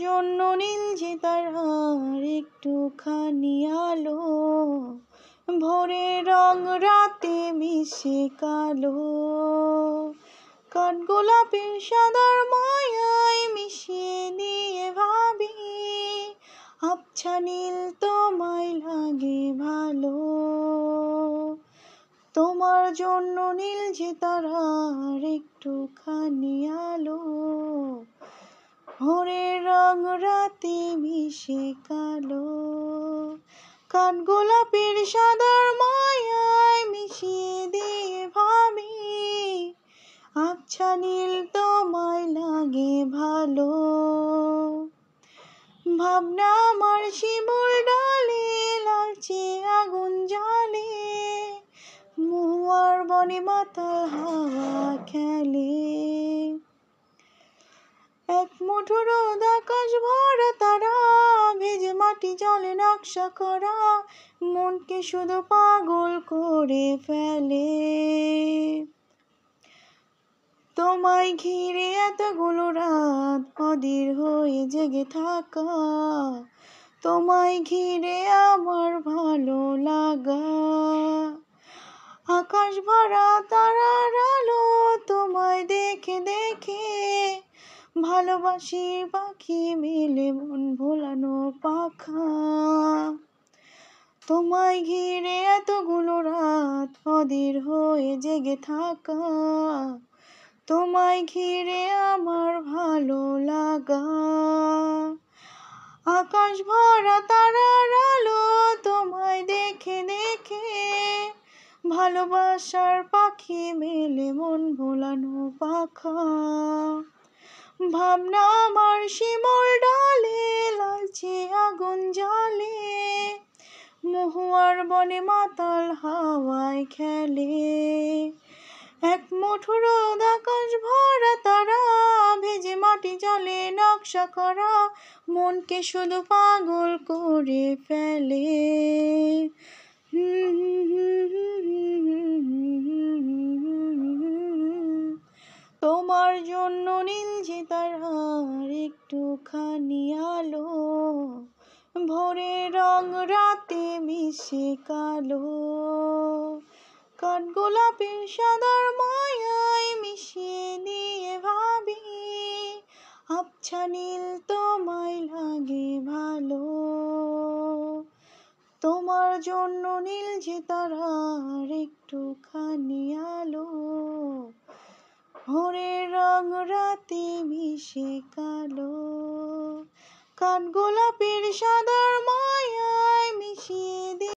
জন্য নীল যে তারার একটুখানি আলো, ভোরের রং রাতে মিশে কালো। কাঠগোলাপের সাদার মায়ায় মিশিয়ে দিয়ে ভাবি, আবছা নীল তোমায় লাগে ভালো। তোমার জন্য নীল যে তারার একটুখানি আলো, ভোরের রং রাতে মিশে কালো। কাঠগোলাপের সাদার মায়ায় মিশিয়ে দিয়ে ভাবি, আবছা নীল তোমায় লাগে ভালো। ভাবনা আমার শিমুল ডালে লালচে আগুন জ্বালে, মহুয়ার বনে মাতাল হাওয়া খেলে। এক মুঠো রোদ আকাশ ভরা তারা, ভেজে মাটি জলে নকশা করা, মনকে শুধু পাগল করে ফেলে। তোমায় ঘিরে এতগুলো রাত অধীর হয়ে জেগে থাকা, তোমায় ঘিরে আমার ভালো লাগা। আকাশ ভরা তারার আলো তোমায় দেখে দেখে, ভালোবাসি পাখি মেলে মন ভোলানো পাখা। তোমায় ঘিরে এতগুলো রাত অধীর হয়ে জেগে থাকা, তোমায় ঘিরে আমার ভালো লাগা। আকাশ ভরা তারার আলো তোমায় দেখে দেখে, ভালোবাসার পাখি মেলে মন ভোলানো পাখা। ভাবনা আমার শিমুল ডালে লালচে আগুন জ্বালে, মহুয়ার বনে মাতাল হাওয়ায় খেলে। এক মুঠো রোদ আকাশ ভরা তারা, ভেজে মাটি জলে নকশা করা, মনকে শুধু পাগল করে ফেলে। তোমার জন্য নীল যে তারার একটুখানি আলো, ভোরের রং রাতে মিশে কালো। কাঠগোলাপের সাদার মায়ায় মিশিয়ে দিয়ে ভাবি, আবছা নীল তোমায় লাগে ভালো। তোমার জন্য নীল যে তারার একটুখানি আলো, ভোরের রং রাতে মিশে কালো। কাঠগোলাপের সাদা